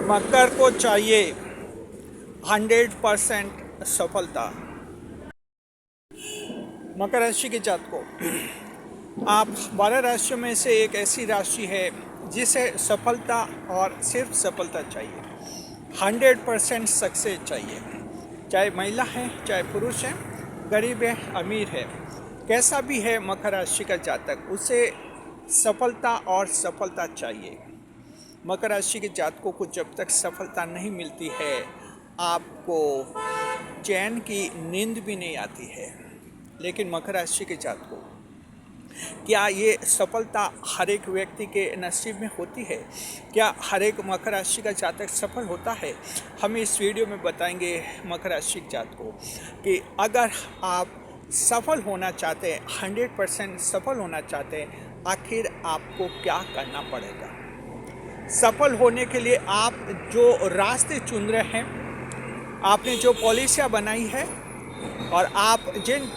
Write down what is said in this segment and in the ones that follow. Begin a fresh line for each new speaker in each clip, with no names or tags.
मकर को चाहिए 100% सफलता। मकर राशि के जातकों, आप 12 राशियों में से एक ऐसी राशि है जिसे सफलता और सिर्फ सफलता चाहिए, 100% सक्सेस चाहिए। चाहे महिला है, चाहे पुरुष है, गरीब है, अमीर है, कैसा भी है मकर राशि का जातक, उसे सफलता और सफलता चाहिए। मकर राशि के जातकों को जब तक सफलता नहीं मिलती है, आपको चैन की नींद भी नहीं आती है। लेकिन मकर राशि के जातकों, क्या ये सफलता हर एक व्यक्ति के नसीब में होती है? क्या हर एक मकर राशि का जातक सफल होता है? हम इस वीडियो में बताएंगे मकर राशि के जातकों कि अगर आप सफल होना चाहते हैं, 100% सफल होना चाहते हैं, आखिर आपको क्या करना पड़ेगा? सफल होने के लिए आप जो रास्ते चुन रहे हैं, आपने जो पॉलिसियाँ बनाई है और आप जिन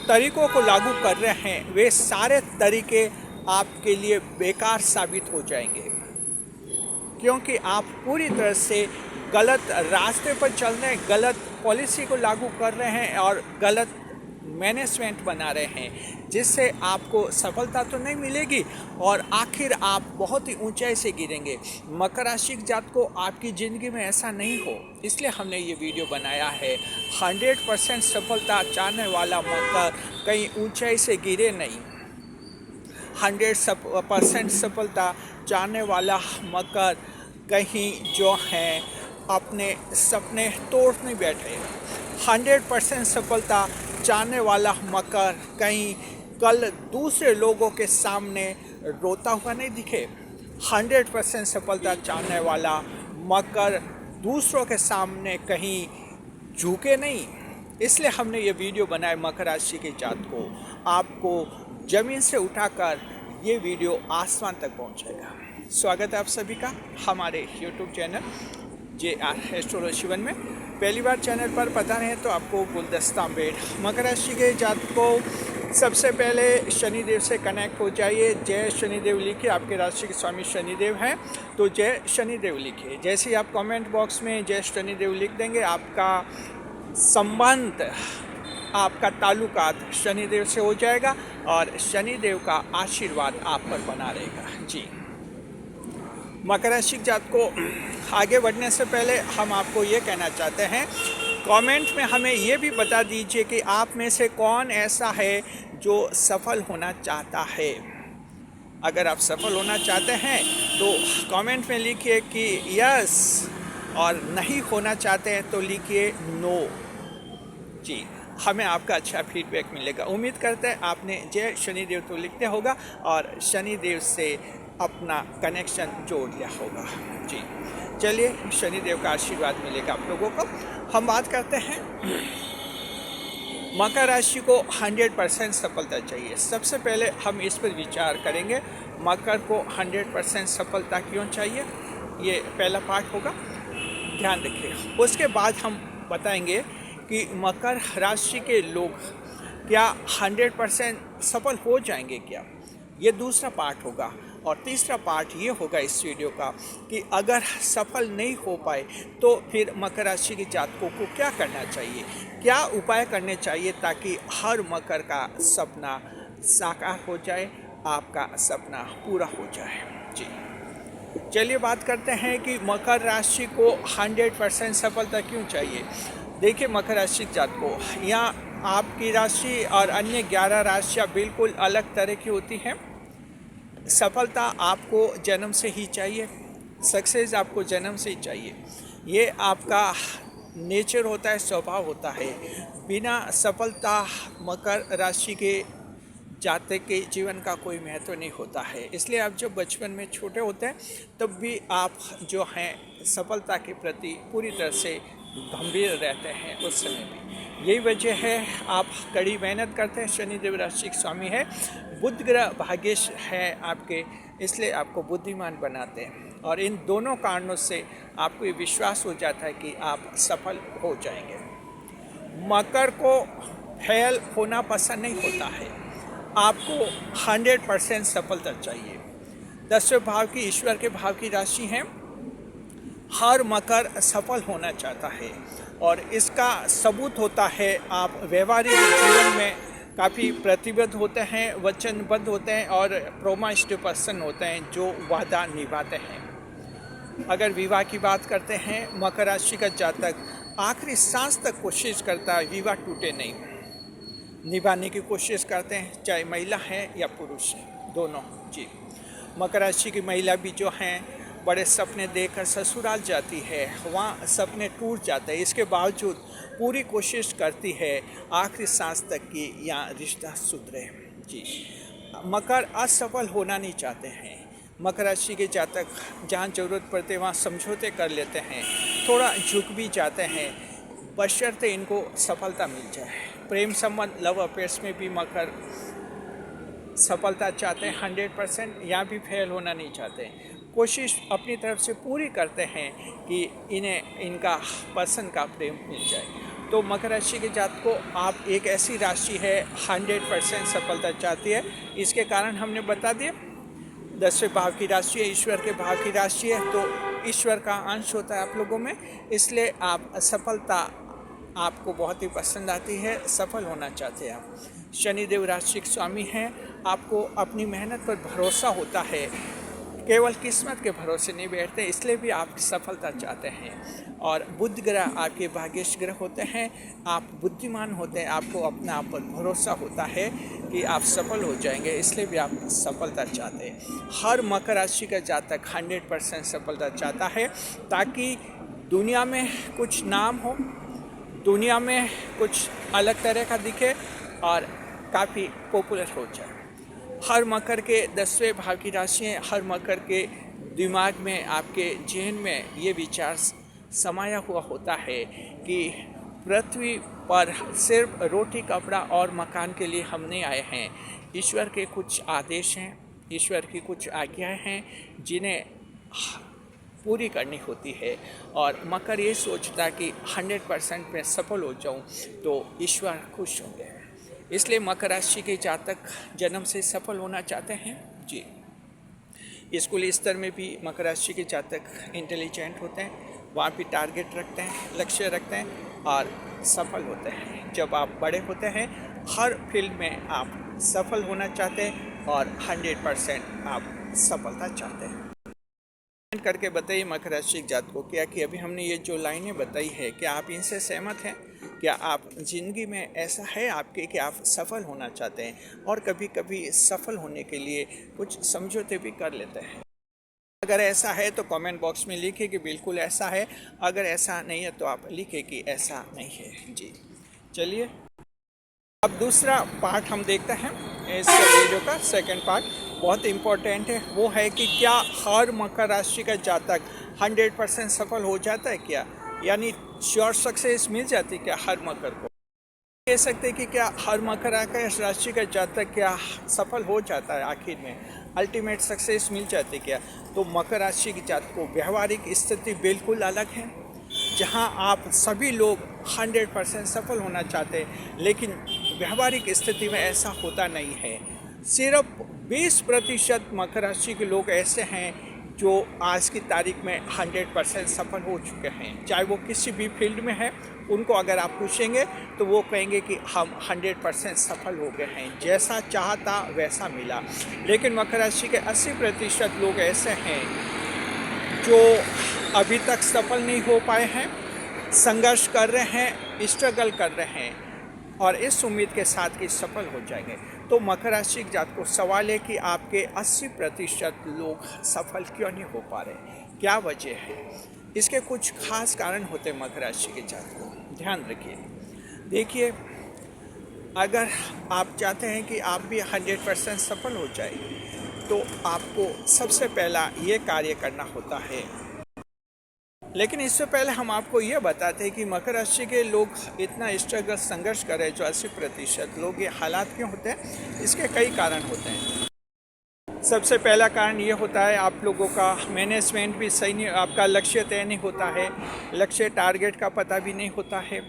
तरीकों को लागू कर रहे हैं, वे सारे तरीके आपके लिए बेकार साबित हो जाएंगे, क्योंकि आप पूरी तरह से गलत रास्ते पर चल रहे हैं, गलत पॉलिसी को लागू कर रहे हैं और गलत मैनेजमेंट बना रहे हैं, जिससे आपको सफलता तो नहीं मिलेगी और आखिर आप बहुत ही ऊंचाई से गिरेंगे। मकर राशि के जातकों, आपकी ज़िंदगी में ऐसा नहीं हो, इसलिए हमने ये वीडियो बनाया है। 100% सफलता चाहने वाला मकर कहीं ऊंचाई से गिरे नहीं, 100% सफलता चाहने वाला मकर कहीं जो है अपने सपने तोड़ नहीं बैठे। 100% सफलता चाहने वाला मकर कहीं कल दूसरे लोगों के सामने रोता हुआ नहीं दिखे। 100% सफलता चाहने वाला मकर दूसरों के सामने कहीं झुके नहीं। इसलिए हमने ये वीडियो बनाया मकर राशि के जातकों, आपको ज़मीन से उठाकर ये वीडियो आसमान तक पहुंचेगा। स्वागत है आप सभी का हमारे YouTube चैनल JR एस्ट्रोलॉजी 1 में। पहली बार चैनल पर पता नहीं है तो आपको गुलदस्ता बेट। मकर राशि के जातकों, सबसे पहले शनिदेव से कनेक्ट हो जाइए। जय शनिदेव लिखिए, आपके राशि के स्वामी शनिदेव हैं तो जय शनिदेव लिखिए। जैसे ही आप कमेंट बॉक्स में जय शनिदेव लिख देंगे, आपका संबंध, आपका ताल्लुकात शनिदेव से हो जाएगा और शनिदेव का आशीर्वाद आप पर बना रहेगा। जी, मकर राशि के जातकों, आगे बढ़ने से पहले हम आपको ये कहना चाहते हैं, कमेंट में हमें ये भी बता दीजिए कि आप में से कौन ऐसा है जो सफल होना चाहता है। अगर आप सफल होना चाहते हैं तो कमेंट में लिखिए कि यस, और नहीं होना चाहते हैं तो लिखिए नो। जी, हमें आपका अच्छा फीडबैक मिलेगा। उम्मीद करते हैं आपने जय शनिदेव तो लिखते होगा और शनिदेव से अपना कनेक्शन जोड़ लिया होगा। जी, चलिए, शनिदेव का आशीर्वाद मिलेगा आप लोगों को। हम बात करते हैं, मकर राशि को 100% सफलता चाहिए। सबसे पहले हम इस पर विचार करेंगे, मकर को 100% सफलता क्यों चाहिए, ये पहला पार्ट होगा, ध्यान रखिए। उसके बाद हम बताएंगे कि मकर राशि के लोग क्या 100% सफल हो जाएंगे क्या, ये दूसरा पार्ट होगा। और तीसरा पार्ट ये होगा इस वीडियो का कि अगर सफल नहीं हो पाए तो फिर मकर राशि के जातकों को क्या करना चाहिए, क्या उपाय करने चाहिए ताकि हर मकर का सपना साकार हो जाए, आपका सपना पूरा हो जाए। जी, चलिए बात करते हैं कि मकर राशि को 100% सफलता क्यों चाहिए। देखिए मकर राशि के जातकों, यहाँ आपकी राशि और अन्य 11 राशियाँ बिल्कुल अलग तरह की होती हैं। सफलता आपको जन्म से ही चाहिए, सक्सेस आपको जन्म से ही चाहिए, ये आपका नेचर होता है, स्वभाव होता है। बिना सफलता मकर राशि के जातक के जीवन का कोई महत्व नहीं होता है। इसलिए आप जब बचपन में छोटे होते हैं तब भी आप जो हैं सफलता के प्रति पूरी तरह से गंभीर रहते हैं उस समय भी। यही वजह है आप कड़ी मेहनत करते हैं। शनिदेव राशि के स्वामी है, बुध ग्रह भाग्येश है आपके, इसलिए आपको बुद्धिमान बनाते हैं और इन दोनों कारणों से आपको ये विश्वास हो जाता है कि आप सफल हो जाएंगे। मकर को फेल होना पसंद नहीं होता है, आपको 100% सफलता चाहिए। 10वें भाव की ईश्वर के भाव की राशि है हर मकर सफल होना चाहता है और इसका सबूत होता है आप व्यवहारिक जीवन में काफ़ी प्रतिबद्ध होते हैं, वचनबद्ध होते हैं और प्रोमिस्ड पर्सन होते हैं जो वादा निभाते हैं। अगर विवाह की बात करते हैं, मकर राशि का जातक आखिरी सांस तक कोशिश करता है विवाह टूटे नहीं, निभाने की कोशिश करते हैं, चाहे महिला है या पुरुष है, दोनों। जी, मकर राशि की महिला भी जो हैं बड़े सपने देखकर ससुराल जाती है, वहाँ सपने टूट जाते हैं, इसके बावजूद पूरी कोशिश करती है आखिरी सांस तक कि यहाँ रिश्ता सुधरे। जी, मकर असफल होना नहीं चाहते हैं। मकर राशि के जातक जहाँ ज़रूरत पड़ते वहाँ समझौते कर लेते हैं, थोड़ा झुक भी जाते हैं, बशर्ते इनको सफलता मिल जाए। प्रेम संबंध, लव अफेयर्स में भी मकर सफलता चाहते हैं 100%, यहाँ भी फेल होना नहीं चाहते। कोशिश अपनी तरफ से पूरी करते हैं कि इन्हें इनका पसंद का प्रेम मिल जाए। तो मकर राशि के जातक को आप एक ऐसी राशि है 100% सफलता चाहती है। इसके कारण हमने बता दिया 10वें भाव की राशि है, ईश्वर के भाव की राशि है, तो ईश्वर का अंश होता है आप लोगों में, इसलिए आप सफलता आपको बहुत ही पसंद आती है, सफल होना चाहते हैं आप। शनिदेव राशि के स्वामी हैं, आपको अपनी मेहनत पर भरोसा होता है, केवल किस्मत के भरोसे नहीं बैठते, इसलिए भी आप सफलता चाहते हैं। और बुध ग्रह आपके भाग्यश ग्रह होते हैं, आप बुद्धिमान होते हैं, आपको अपने आप पर भरोसा होता है कि आप सफल हो जाएंगे, इसलिए भी आप सफलता चाहते हैं। हर मकर राशि का जातक 100% सफलता चाहता है ताकि दुनिया में कुछ नाम हो, दुनिया में कुछ अलग तरह का दिखे और काफ़ी पॉपुलर हो जाए। हर मकर के 10वें भाव की राशि है, हर मकर के दिमाग में, आपके जहन में ये विचार समाया हुआ होता है कि पृथ्वी पर सिर्फ रोटी, कपड़ा और मकान के लिए हम नहीं आए हैं। ईश्वर के कुछ आदेश हैं, ईश्वर की कुछ आज्ञाएं हैं जिन्हें पूरी करनी होती है और मकर ये सोचता कि 100% मैं सफल हो जाऊं तो ईश्वर खुश होंगे, इसलिए मकर राशि के जातक जन्म से सफल होना चाहते हैं। जी, स्कूली स्तर में भी मकर राशि के जातक इंटेलिजेंट होते हैं, वहाँ भी टारगेट रखते हैं, लक्ष्य रखते हैं और सफल होते हैं। जब आप बड़े होते हैं हर फील्ड में आप सफल होना चाहते हैं और 100% आप सफलता चाहते हैं। करके बताइए मकर राशि के जातकों क्या कि अभी हमने ये जो लाइनें बताई है क्या आप इनसे सहमत हैं? क्या आप ज़िंदगी में ऐसा है आपके कि आप सफल होना चाहते हैं और कभी कभी सफल होने के लिए कुछ समझौते भी कर लेते हैं? अगर ऐसा है तो कमेंट बॉक्स में लिखिए कि बिल्कुल ऐसा है, अगर ऐसा नहीं है तो आप लिखिए कि ऐसा नहीं है। जी, चलिए अब दूसरा पार्ट हम देखते हैं इस वीडियो का। सेकंड पार्ट बहुत इम्पोर्टेंट है, वो है कि क्या हर मकर राशि का जातक 100% सफल हो जाता है क्या, यानी श्योर सक्सेस मिल जाती है क्या हर मकर को? कह सकते हैं कि क्या हर मकर राशि का जातक क्या सफल हो जाता है, आखिर में अल्टीमेट सक्सेस मिल जाती क्या? तो मकर राशि के जातक को व्यवहारिक स्थिति बिल्कुल अलग है, जहां आप सभी लोग 100% सफल होना चाहते हैं, लेकिन व्यवहारिक स्थिति में ऐसा होता नहीं है। सिर्फ 20% मकर राशि के लोग ऐसे हैं जो आज की तारीख में 100% सफल हो चुके हैं, चाहे वो किसी भी फील्ड में है। उनको अगर आप पूछेंगे तो वो कहेंगे कि हम 100% सफल हो गए हैं, जैसा चाहता वैसा मिला। लेकिन मकर राशि के 80% लोग ऐसे हैं जो अभी तक सफल नहीं हो पाए हैं, संघर्ष कर रहे हैं, स्ट्रगल कर रहे हैं और इस उम्मीद के साथ कि सफल हो जाएंगे। तो मकर राशि के जातक को सवाल है कि आपके 80% लोग सफल क्यों नहीं हो पा रहे, क्या वजह है? इसके कुछ खास कारण होते हैं मकर राशि के जातक को, ध्यान रखिए। देखिए, अगर आप चाहते हैं कि आप भी 100% सफल हो जाए तो आपको सबसे पहला ये कार्य करना होता है। लेकिन इससे पहले हम आपको ये बताते हैं कि मकर राशि के लोग इतना स्ट्रगल, संघर्ष कर रहे हैं, जो 80% लोग, ये हालात क्यों होते हैं? इसके कई कारण होते हैं। सबसे पहला कारण ये होता है आप लोगों का मैनेजमेंट भी सही नहीं, आपका लक्ष्य तय नहीं होता है, लक्ष्य टारगेट का पता भी नहीं होता है।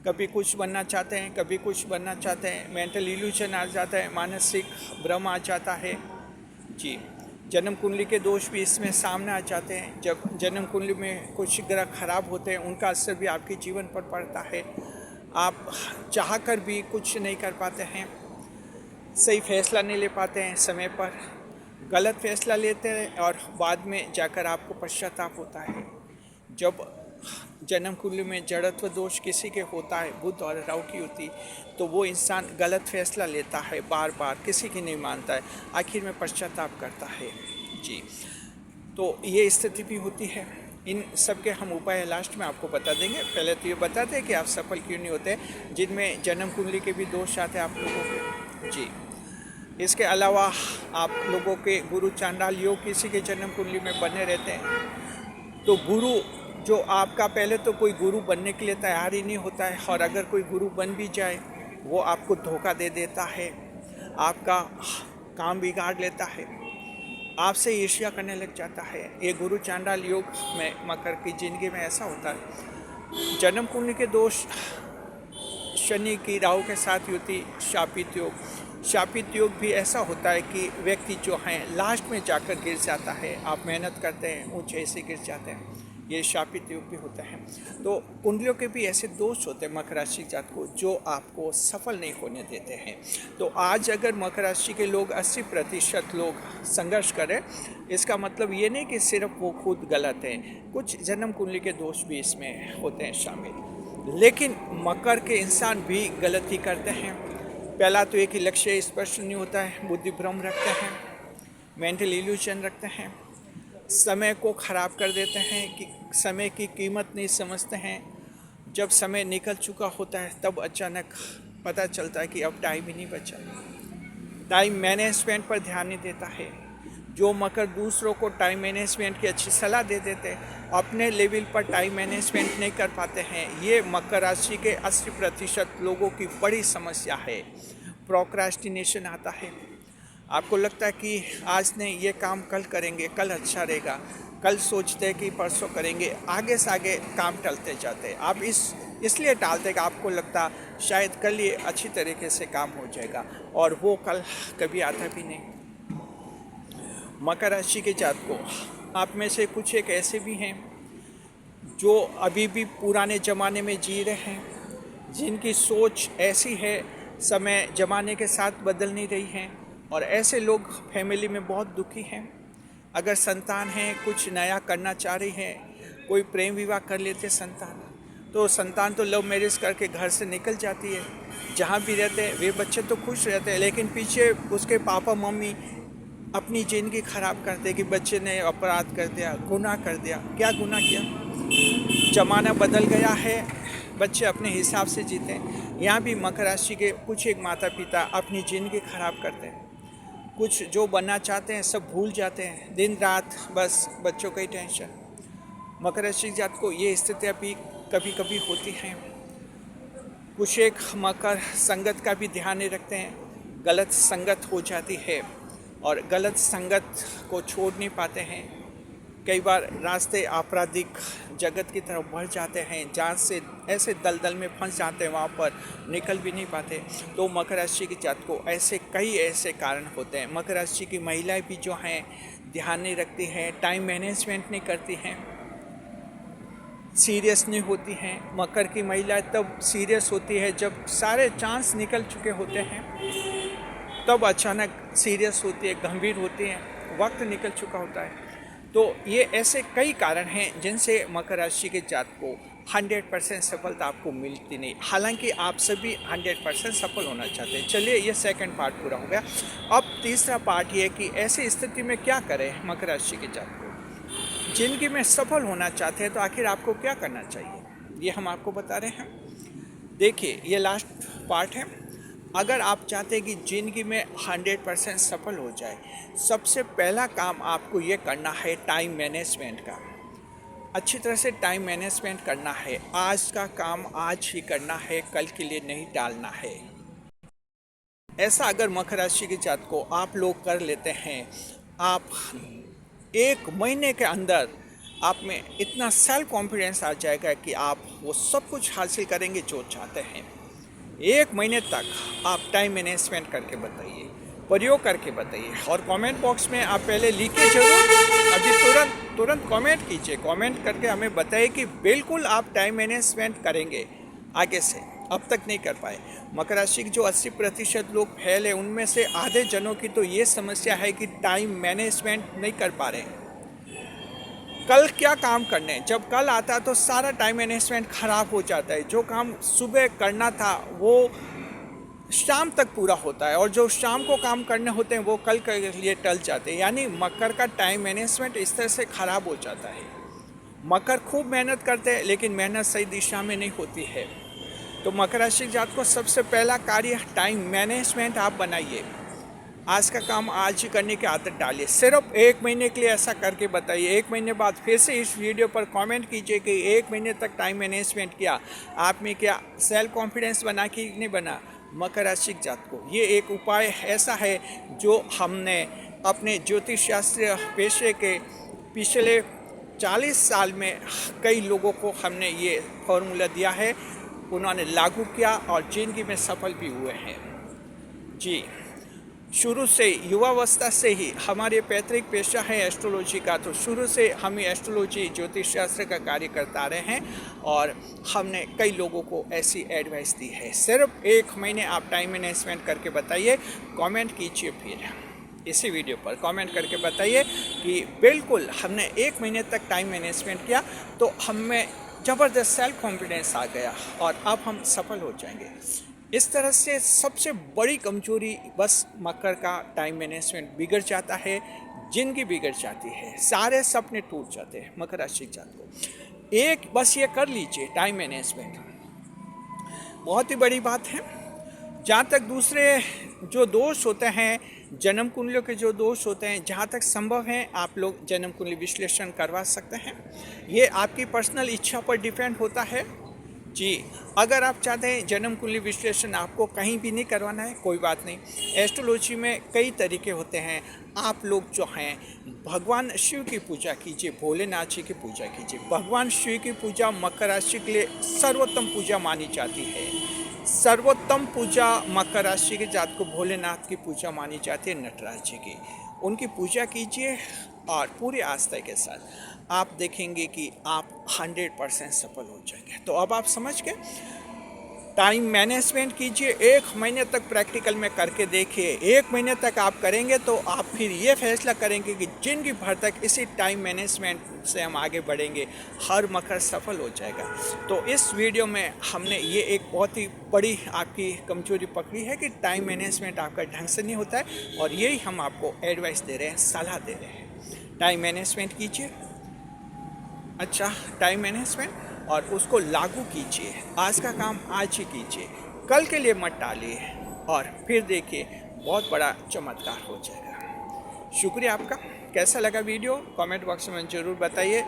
कभी कुछ बनना चाहते हैं, कभी कुछ बनना चाहते हैं, मेंटल इल्यूजन आ जाता है, मानसिक भ्रम आ जाता है। जी, जन्म कुंडली के दोष भी इसमें सामने आ जाते हैं। जब जन्म कुंडली में कुछ ग्रह खराब होते हैं, उनका असर भी आपके जीवन पर पड़ता है। आप चाह कर भी कुछ नहीं कर पाते हैं, सही फैसला नहीं ले पाते हैं समय पर, गलत फैसला लेते हैं और बाद में जाकर आपको पश्चाताप होता है। जब जन्म कुंडली में जड़त्व दोष किसी के होता है, बुध और राहु की होती, तो वो इंसान गलत फैसला लेता है, बार बार किसी की नहीं मानता है, आखिर में पश्चाताप करता है जी। तो ये स्थिति भी होती है। इन सब के हम उपाय लास्ट में आपको बता देंगे। पहले तो ये बताते हैं कि आप सफल क्यों नहीं होते, जिनमें जन्म कुंडली के भी दोष आते हैं आप लोगों के जी। इसके अलावा आप लोगों के गुरु चांडाल योग किसी के जन्म कुंडली में बने रहते हैं, तो गुरु जो आपका, पहले तो कोई गुरु बनने के लिए तैयार ही नहीं होता है, और अगर कोई गुरु बन भी जाए वो आपको धोखा दे देता है, आपका काम बिगाड़ लेता है, आपसे ईर्ष्या करने लग जाता है। ये गुरु चांडाल योग में मकर की जिंदगी में ऐसा होता है। जन्म कुंडली के दोष शनि की राहु के साथ युति, शापित योग। शापित योग भी ऐसा होता है कि व्यक्ति जो हैं लास्ट में जाकर गिर जाता है। आप मेहनत करते हैं, ऊंचे से गिर जाते हैं, ये शापित योग भी होता है। तो कुंडलियों के भी ऐसे दोष होते हैं मकर राशि जात को, जो आपको सफल नहीं होने देते हैं। तो आज अगर मकर राशि के लोग 80% लोग संघर्ष करें, इसका मतलब ये नहीं कि सिर्फ वो खुद गलत है, कुछ जन्म कुंडली के दोष भी इसमें होते हैं शामिल। लेकिन मकर के इंसान भी गलती करते हैं। पहला तो एक ही लक्ष्य स्पष्ट नहीं होता है, बुद्धि भ्रम रखते हैं, मेंटल इल्यूजन रखते हैं, समय को ख़राब कर देते हैं, कि समय की कीमत नहीं समझते हैं। जब समय निकल चुका होता है तब अचानक पता चलता है कि अब टाइम ही नहीं बचा। टाइम मैनेजमेंट पर ध्यान नहीं देता है। जो मकर दूसरों को टाइम मैनेजमेंट की अच्छी सलाह दे देते हैं, अपने लेवल पर टाइम मैनेजमेंट नहीं कर पाते हैं। ये मकर राशि के 80% लोगों की बड़ी समस्या है। प्रोक्रास्टिनेशन आता है। आपको लगता है कि आज नहीं, ये काम कल करेंगे, कल अच्छा रहेगा, कल सोचते हैं कि परसों करेंगे, आगे से आगे काम टलते जाते हैं। आप इसलिए टालते हैं कि आपको लगता शायद कल ये अच्छी तरीके से काम हो जाएगा, और वो कल कभी आता भी नहीं। मकर राशि के जातकों, आप में से कुछ एक ऐसे भी हैं जो अभी भी पुराने ज़माने में जी रहे हैं, जिनकी सोच ऐसी है, समय ज़माने के साथ बदल नहीं रही है, और ऐसे लोग फैमिली में बहुत दुखी हैं। अगर संतान है, कुछ नया करना चाह रही है, कोई प्रेम विवाह कर लेते संतान, तो संतान तो लव मैरिज करके घर से निकल जाती है। जहाँ भी रहते हैं वे बच्चे तो खुश रहते हैं, लेकिन पीछे उसके पापा मम्मी अपनी जिंदगी ख़राब करते कि बच्चे ने अपराध कर दिया, गुनाह कर दिया। क्या गुनाह किया? ज़माना बदल गया है, बच्चे अपने हिसाब से जीते हैं। यहाँ भी मकर राशि के कुछ एक माता पिता अपनी ज़िंदगी ख़राब करते हैं। कुछ जो बनना चाहते हैं सब भूल जाते हैं, दिन रात बस बच्चों का ही टेंशन। मकर राशि जात को ये स्थितियाँ भी कभी कभी होती हैं। कुछ एक मकर संगत का भी ध्यान नहीं रखते हैं, गलत संगत हो जाती है और गलत संगत को छोड़ नहीं पाते हैं। कई बार रास्ते आपराधिक जगत की तरफ बढ़ जाते हैं, जहाँ से ऐसे दलदल में फंस जाते हैं, वहाँ पर निकल भी नहीं पाते। तो मकर राशि की जात को ऐसे कई ऐसे कारण होते हैं। मकर राशि की महिलाएं भी जो हैं ध्यान नहीं रखती हैं, टाइम मैनेजमेंट नहीं करती हैं, सीरियस नहीं होती हैं। मकर की महिलाएं तब सीरियस होती है जब सारे चांस निकल चुके होते हैं, तब अचानक सीरियस होती है, गंभीर होती हैं, वक्त निकल चुका होता है। तो ये ऐसे कई कारण हैं जिनसे मकर राशि के जातक को 100% सफलता आपको मिलती नहीं। हालांकि आप सभी 100% सफल होना चाहते हैं। चलिए, ये सेकंड पार्ट पूरा हो गया। अब तीसरा पार्ट ये कि ऐसी स्थिति में क्या करें मकर राशि के जातक को। जिंदगी में सफल होना चाहते हैं तो आखिर आपको क्या करना चाहिए, ये हम आपको बता रहे हैं। देखिए, ये लास्ट पार्ट है। अगर आप चाहते हैं कि ज़िंदगी में 100% सफल हो जाए, सबसे पहला काम आपको ये करना है टाइम मैनेजमेंट का। अच्छी तरह से टाइम मैनेजमेंट करना है। आज का काम आज ही करना है, कल के लिए नहीं टालना है। ऐसा अगर मकर राशि के जातक को आप लोग कर लेते हैं, आप 1 महीने के अंदर आप में इतना सेल्फ कॉन्फिडेंस आ जाएगा कि आप वो सब कुछ हासिल करेंगे जो चाहते हैं। 1 महीने तक आप टाइम मैनेजमेंट करके बताइए, प्रयोग करके बताइए। और कमेंट बॉक्स में आप पहले लिखिए जरूर, अभी तुरंत कमेंट कीजिए। कमेंट करके हमें बताइए कि बिल्कुल आप टाइम मैनेजमेंट करेंगे आगे से, अब तक नहीं कर पाए। मकर राशि के जो 80% लोग फेल है, उनमें से आधे जनों की तो ये समस्या है कि टाइम मैनेजमेंट नहीं कर पा रहे। कल क्या काम करने, जब कल आता है तो सारा टाइम मैनेजमेंट खराब हो जाता है। जो काम सुबह करना था वो शाम तक पूरा होता है, और जो शाम को काम करने होते हैं वो कल के लिए टल जाते हैं। यानी मकर का टाइम मैनेजमेंट इस तरह से खराब हो जाता है। मकर खूब मेहनत करते हैं लेकिन मेहनत सही दिशा में नहीं होती है। तो मकर राशि जात को सबसे पहला कार्य टाइम मैनेजमेंट आप बनाइए। आज का काम आज ही करने की आदत डालिए। सिर्फ 1 महीने के लिए ऐसा करके बताइए। 1 महीने बाद फिर से इस वीडियो पर कमेंट कीजिए कि 1 महीने तक टाइम मैनेजमेंट किया, आप में क्या सेल्फ कॉन्फिडेंस बना कि नहीं बना। मकर राशि जात को ये एक उपाय ऐसा है जो हमने अपने ज्योतिष शास्त्र पेशे के पिछले 40 साल में कई लोगों को हमने ये फॉर्मूला दिया है, उन्होंने लागू किया और जिंदगी में सफल भी हुए हैं। जी, शुरू से युवावस्था से ही हमारे पैतृक पेशा है एस्ट्रोलॉजी का, तो शुरू से हम एस्ट्रोलॉजी ज्योतिष शास्त्र का कार्य करता रहे हैं और हमने कई लोगों को ऐसी एडवाइस दी है। सिर्फ 1 महीने आप टाइम मैनेजमेंट करके बताइए। कमेंट कीजिए, फिर इसी वीडियो पर कमेंट करके बताइए कि बिल्कुल हमने 1 महीने तक टाइम मैनेजमेंट किया तो हमें ज़बरदस्त सेल्फ कॉन्फिडेंस आ गया और अब हम सफल हो जाएंगे। इस तरह से सबसे बड़ी कमजोरी बस मकर का टाइम मैनेजमेंट बिगड़ जाता है, जिंदगी बिगड़ जाती है, सारे सपने टूट जाते हैं। मकर राशि जात को एक बस ये कर लीजिए, टाइम मैनेजमेंट बहुत ही बड़ी बात है। जहाँ तक दूसरे जो दोष होते हैं, जन्म कुंडलियों के जो दोष होते हैं, जहाँ तक संभव है आप लोग जन्म कुंडली विश्लेषण करवा सकते हैं। ये आपकी पर्सनल इच्छा पर डिपेंड होता है। जी, अगर आप चाहते हैं जन्म कुंडली विश्लेषण आपको कहीं भी नहीं करवाना है, कोई बात नहीं। एस्ट्रोलॉजी में कई तरीके होते हैं। आप लोग जो हैं भगवान शिव की पूजा कीजिए, भोलेनाथ जी की पूजा कीजिए। भगवान शिव की पूजा मकर राशि के लिए सर्वोत्तम पूजा मानी जाती है। सर्वोत्तम पूजा मकर राशि के जात को भोलेनाथ की पूजा मानी जाती है, नटराज जी की। उनकी पूजा कीजिए और पूरी आस्था के साथ आप देखेंगे कि आप 100% सफल हो जाएंगे। तो अब आप समझ गए, टाइम मैनेजमेंट कीजिए। 1 महीने तक प्रैक्टिकल में करके देखिए। 1 महीने तक आप करेंगे तो आप फिर ये फैसला करेंगे कि जिंदगी भर तक इसी टाइम मैनेजमेंट से हम आगे बढ़ेंगे, हर मकर सफल हो जाएगा। तो इस वीडियो में हमने ये एक बहुत ही बड़ी आपकी कमजोरी पकड़ी है कि टाइम मैनेजमेंट आपका ढंग से नहीं होता है, और यही हम आपको एडवाइस दे रहे हैं, सलाह दे रहे हैं। टाइम मैनेजमेंट कीजिए, अच्छा टाइम मैनेजमेंट, और उसको लागू कीजिए। आज का काम आज ही कीजिए, कल के लिए मत टालिए, और फिर देखिए बहुत बड़ा चमत्कार हो जाएगा। शुक्रिया आपका। कैसा लगा वीडियो कमेंट बॉक्स में ज़रूर बताइए।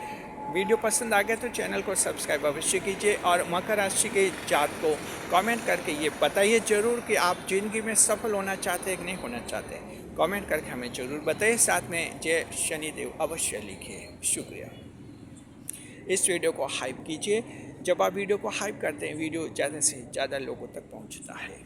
वीडियो पसंद आ गया तो चैनल को सब्सक्राइब अवश्य कीजिए, और मकर राशि के जात को कमेंट करके ये बताइए ज़रूर कि आप ज़िंदगी में सफल होना चाहते हैं कि नहीं होना चाहते। कमेंट करके हमें ज़रूर बताइए, साथ में जय शनिदेव अवश्य लिखिए। शुक्रिया। इस वीडियो को हाइप कीजिए। जब आप वीडियो को हाइप करते हैं, वीडियो ज़्यादा से ज़्यादा लोगों तक पहुंचता है।